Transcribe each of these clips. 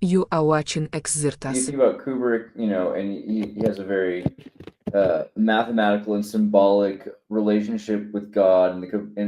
You are watching You Xirtus. think about Kubrick, and he has a very mathematical and symbolic relationship with God and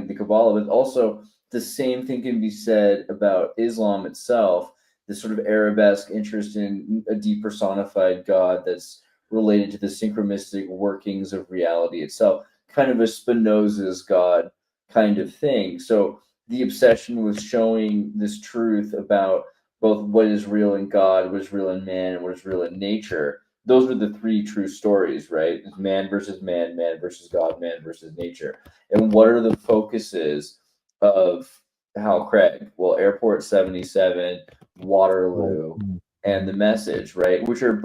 the Kabbalah, but also the same thing can be said about Islam itself. This sort of Arabesque interest in a depersonified God that's related to the synchronistic workings of reality itself, kind of a Spinoza's God kind of thing. So the obsession with showing this truth about both what is real in God, what is real in man, and what is real in nature. Those are the three true stories, right? It's man versus man, man versus God, man versus nature. And what are the focuses of Hal Craig? Well, Airport 77, Right. Waterloo, and The Message, right? Which are,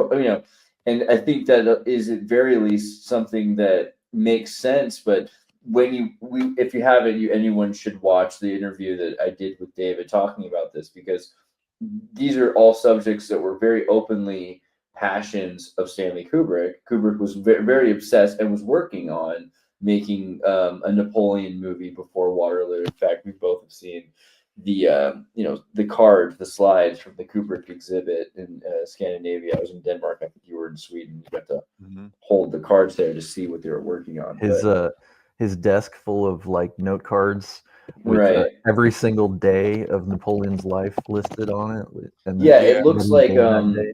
and I think that is at very least something that makes sense. But if you haven't, anyone should watch the interview that I did with David talking about this, because these are all subjects that were very openly passions of Stanley Kubrick. Kubrick was very obsessed and was working on making a Napoleon movie before Waterloo. In fact, we both have seen the card, the slides from the Kubrick exhibit in Scandinavia. I was in Denmark. I think you were in Sweden. You got to Mhm. hold the cards there to see what they were working on. His But uh his desk full of like note cards with right, every single day of Napoleon's life listed on it, and yeah, then it what looks he's like doing that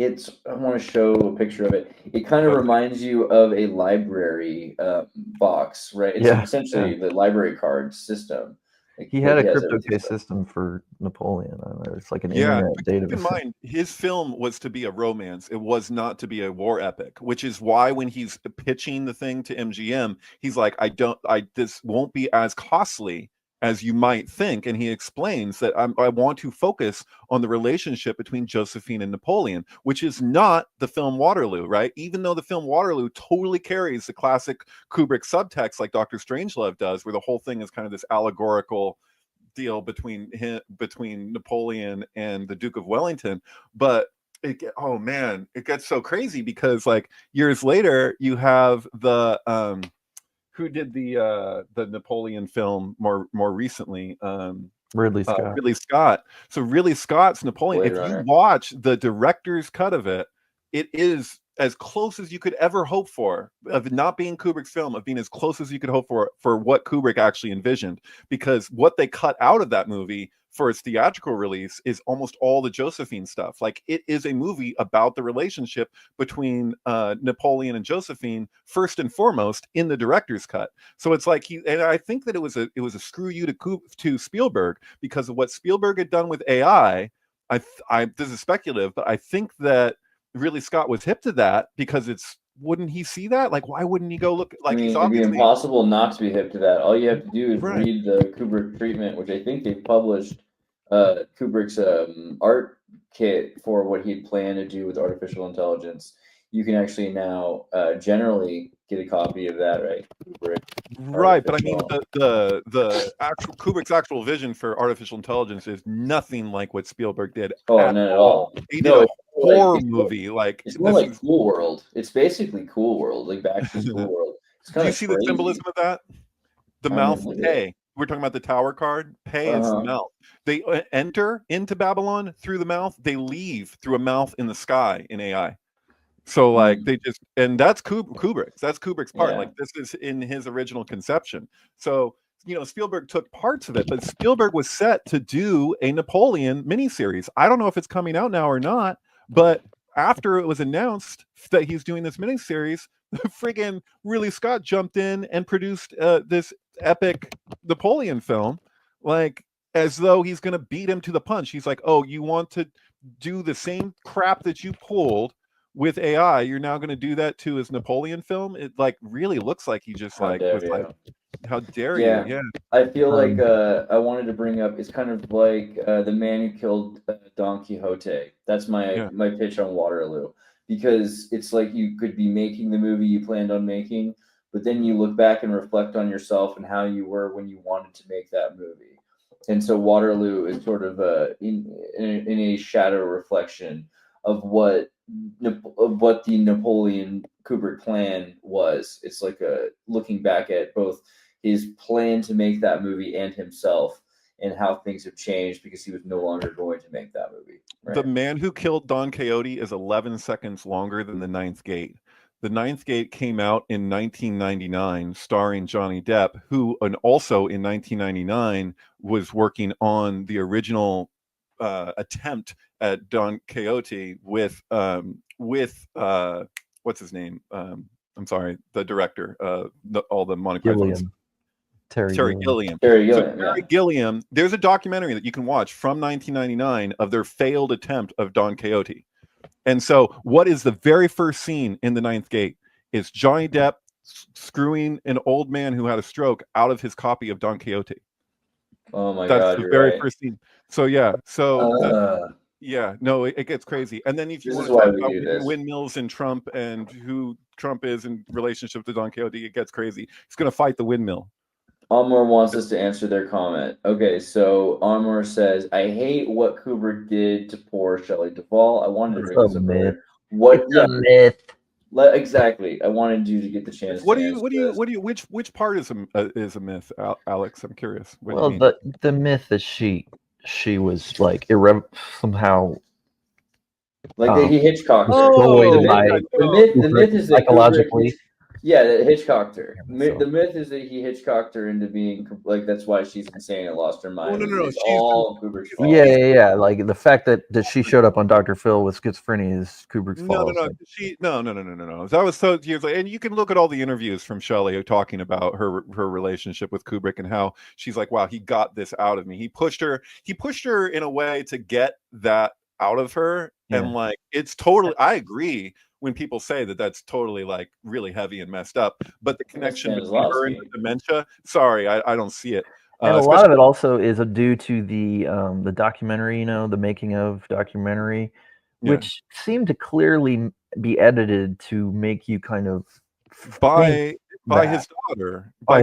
day. I want to show a picture of it. It kind of Oh, reminds you of a library box, right? It's yeah, yeah. essentially the library card system. He had Like a he has crypto everything case stuff. system for Napoleon. I don't know, it's like an Yeah, internet but keep in database. mind, his film was to be a romance. It was not to be a war epic, which is why when he's pitching the thing to MGM, he's like, this won't be as costly as you might think. And he explains that I want to focus on the relationship between Josephine and Napoleon, which is not the film Waterloo, right? Even though the film Waterloo totally carries the classic Kubrick subtext like Dr. Strangelove does, where the whole thing is kind of this allegorical deal between Napoleon and the Duke of Wellington. But oh man, it gets so crazy because like years later you have the who did the Napoleon film more recently, Ridley Scott. Ridley Scott. So Ridley Scott's Napoleon, Blade if you Runner. watch the director's cut of it, it is as close as you could ever hope for of it not being Kubrick's film, of being as close as you could hope for what Kubrick actually envisioned. Because what they cut out of that movie for its theatrical release is almost all the Josephine stuff. Like it is a movie about the relationship between Napoleon and Josephine first and foremost in the director's cut. So it's like and I think that it was a screw you to Spielberg because of what Spielberg had done with AI. This is speculative, but I think that really Scott was hip to that because it's wouldn't he see that? Like, why wouldn't he go look? I Like, he's mean, it'd be obviously impossible not to be hip to that. All you have to do is right. read the Kubrick treatment, which I think they published Kubrick's art kit for what he'd planned to do with artificial intelligence. You can actually now generally get a copy of that, right? Kubrick Right, but I mean artificial. the actual Kubrick's actual vision for artificial intelligence is nothing like what Spielberg did Oh, at none at all. all. He did No, a it's more like horror movie. Like it's more this like is. Cool World. It's basically Cool World, like Back to School Do World. It's kind you of see the crazy. symbolism of that? The I mouth mean, look at it. pay. We're talking about the tower card. Pay is the Uh-huh. mouth. They enter into Babylon through the mouth. They leave through a mouth in the sky in AI. So like Mm, they just and that's Kubrick's. That's Kubrick's part. yeah. Like this is in his original conception. So Spielberg took parts of it, but Spielberg was set to do a Napoleon miniseries. I don't know if it's coming out now or not, but after it was announced that he's doing this miniseries, friggin' Ridley Scott jumped in and produced this epic Napoleon film, like as though he's gonna beat him to the punch. He's like, "Oh, you want to do the same crap that you pulled with AI, you're now going to do that to his Napoleon film." It like really looks like he just How like was dare like, you? "How dare you?" Yeah. Yeah, I feel like Um, I wanted to bring up it's kind of like the man who killed Don Quixote. That's my yeah, my pitch on Waterloo, because it's like you could be making the movie you planned on making, but then you look back and reflect on yourself and how you were when you wanted to make that movie. And so Waterloo is sort of in a shadow reflection of what the Napoleon Kubrick plan was. It's like a looking back at both his plan to make that movie and himself. and how things have changed because he was no longer going to make that movie. Right? The Man Who Killed Don Quixote is 11 seconds longer than The Ninth Gate. The Ninth Gate came out in 1999, starring Johnny Depp, who, and also in 1999, was working on the original attempt at Don Quixote with what's his name? I'm sorry, the director, all the Monty Python's. Terry Gilliam. Terry Gilliam, there's a documentary that you can watch from 1999 of their failed attempt of Don Quixote. And so what is the very first scene in The Ninth Gate is Johnny Depp screwing an old man who had a stroke out of his copy of Don Quixote. Oh my God, that's the very first scene. So yeah, yeah, no, it gets crazy. And then if you want to talk about windmills and Trump and who Trump is in relationship to Don Quixote, it gets crazy. He's going to fight the windmill. Amor wants us to answer their comment. Okay, so Amor says, I hate what Kubrick did to poor Shelley Duvall. I wanted to bring this up earlier. It's a myth. Exactly. I wanted you to get the chance. Which part is a myth, Alex? I'm curious. Well, the myth is she was like somehow like he Hitchcocked her. The myth is that psychologically. That Hitchcocked her. The myth is that he Hitchcocked her into being like that's why she's insane and lost her mind. No. It's all Kubrick's fault. Yeah. Like the fact that she showed up on Dr. Phil with schizophrenia is Kubrick's fault. No. That was so years later. And you can look at all the interviews from Shelley talking about her relationship with Kubrick and how she's like, wow, he got this out of me. He pushed her in a way to get that out of her. Yeah. And like it's totally I agree when people say that that's totally like really heavy and messed up, but the connection between her and the dementia, sorry, I don't see it. And a lot of it also is due to the documentary, the making of documentary, which seemed to clearly be edited to make you kind of by his daughter, but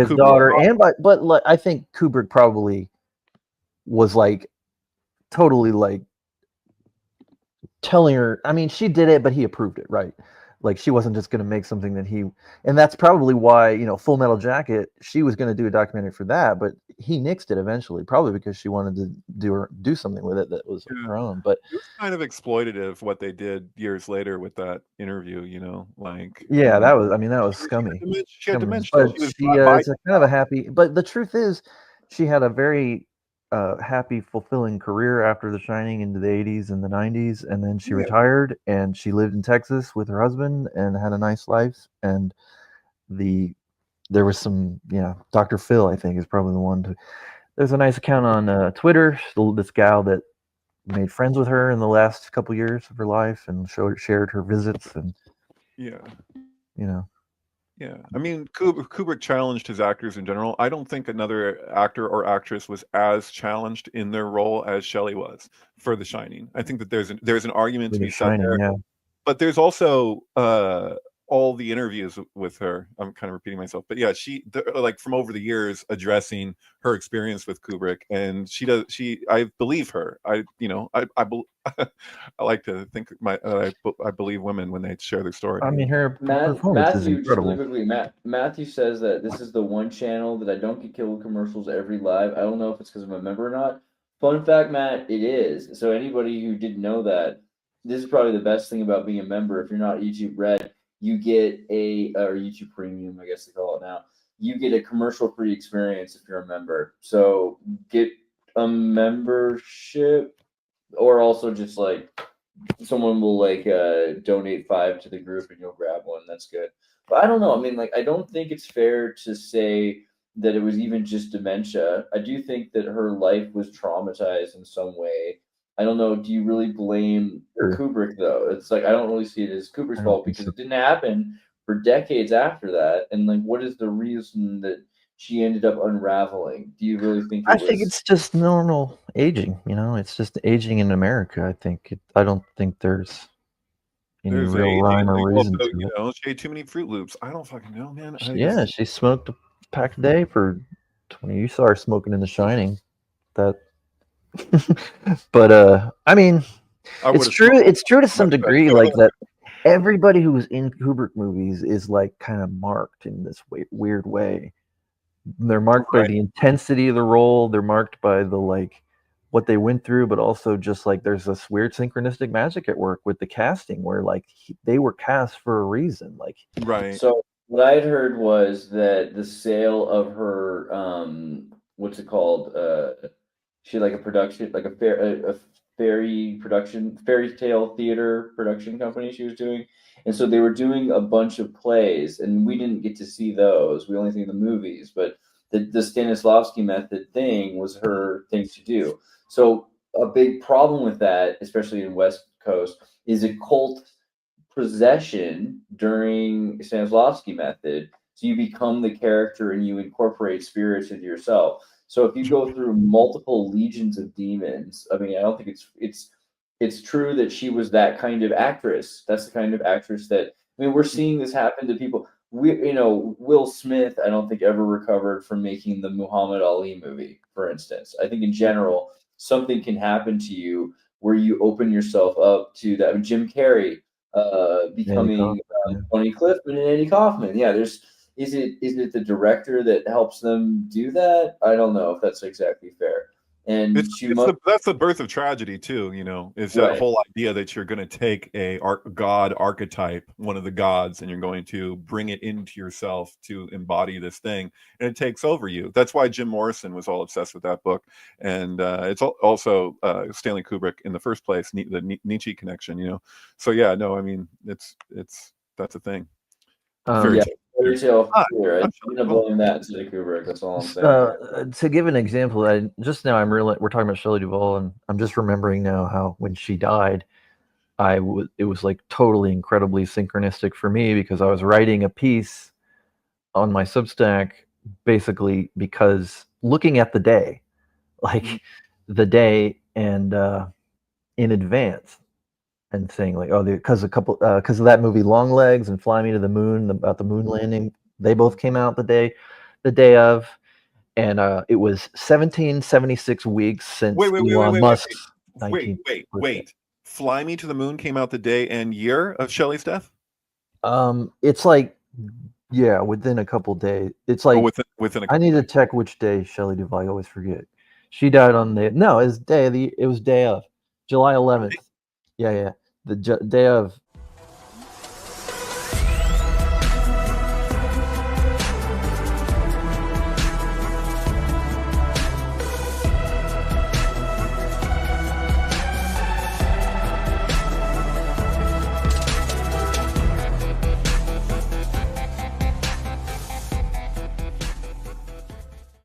I think Kubrick probably was like totally like telling her, I mean, she did it, but he approved it, right? Like she wasn't just going to make something that and that's probably why, Full Metal Jacket, she was going to do a documentary for that, but he nixed it eventually, probably because she wanted to do something with it that was her own. But it was kind of exploitative what they did years later with that interview, that was scummy. She had dementia. But she is kind of a happy, but the truth is she had a very happy, fulfilling career after The Shining into the 80s and the 90s, and then she retired and she lived in Texas with her husband and had a nice life. And there was some, Dr. Phil, I think, is probably the one. There's a nice account on Twitter, this gal that made friends with her in the last couple years of her life and shared her visits and Yeah, I mean, Kubrick challenged his actors in general. I don't think another actor or actress was as challenged in their role as Shelley was for The Shining. I think that there's an argument to be said there, but there's also all the interviews with her. I'm kind of repeating myself, but yeah, like from over the years addressing her experience with Kubrick, and I believe her. I like to think I believe women when they share their story. I mean, her performance is incredible. Matthew says that this is the one channel that I don't get killed with commercials every live. I don't know if it's because I'm a member or not. Fun fact, Matt, it is. So anybody who didn't know that, this is probably the best thing about being a member. If you're not YouTube Red, you get or YouTube Premium, I guess they call it now. You get a commercial-free experience if you're a member. So get a membership, or also just like someone will like donate $5 to the group and you'll grab one. That's good. But I don't know. I mean, like, I don't think it's fair to say that it was even just dementia. I do think that her life was traumatized in some way. I don't know. Do you really blame Kubrick, though? It's like, I don't really see it as Kubrick's fault because it didn't happen for decades after that. And like, what is the reason that she ended up unraveling? Do you really think I think it's just normal aging, it's just aging in America. I don't think there's any real rhyme or reason to it. She ate too many Fruit Loops. I don't fucking know, man. She smoked a pack a day for 20 years. You saw her smoking in The Shining. But I mean, it's true to some degree, like that everybody who was in Kubrick movies is like kind of marked in this weird way. They're marked by Right. the intensity of the role. They're marked by the like what they went through, but also just like there's this weird synchronistic magic at work with the casting, where like they were cast for a reason. Like, Right. So what I had heard was that the sale of her what's it called? She had like a production, like a fairy tale theater production company she was doing. And so they were doing a bunch of plays, and we didn't get to see those. We only see the movies, but the Stanislavski method thing was her thing to do. So a big problem with that, especially in West Coast, is a cult possession during Stanislavski method. So you become the character and you incorporate spirits into yourself. So if you go through multiple legions of demons, I mean, I don't think it's true that she was that kind of actress. That's the kind of actress that, I mean, we're seeing this happen to people. Will Smith, I don't think ever recovered from making the Muhammad Ali movie, for instance. I think in general, something can happen to you where you open yourself up to that. I mean, Jim Carrey becoming Tony Clifton and Andy Kaufman. Yeah, is it the director that helps them do that? I don't know if that's exactly fair. And that's the birth of tragedy too, you know. It's that Right. whole idea that you're going to take a god archetype, one of the gods, and you're going to bring it into yourself to embody this thing, and it takes over you. That's why Jim Morrison was all obsessed with that book, and it's also Stanley Kubrick in the first place, the Nietzsche connection, you know. So yeah, no, I mean that's a thing. Fairy tale. Fairy tale fear. I'm Sure. gonna blame that to Kubrick. That's all I'm saying. To give an example, just now we're talking about Shelley Duvall, and I'm just remembering now how when she died, it was like totally incredibly synchronistic for me because I was writing a piece on my Substack basically because looking at the day, like the day and in advance, and saying like, oh, because because of that movie Long Legs and Fly Me to the Moon, about the moon landing, they both came out the day of, and it was 1776 weeks since Elon Musk's 19th birthday. Fly Me to the Moon came out the day and year of Shelley's death? It's like, yeah, within a couple days. It's like within a I need to check which day Shelley Duvall. I always forget. She died on it was day of July 11th. Yeah, the day of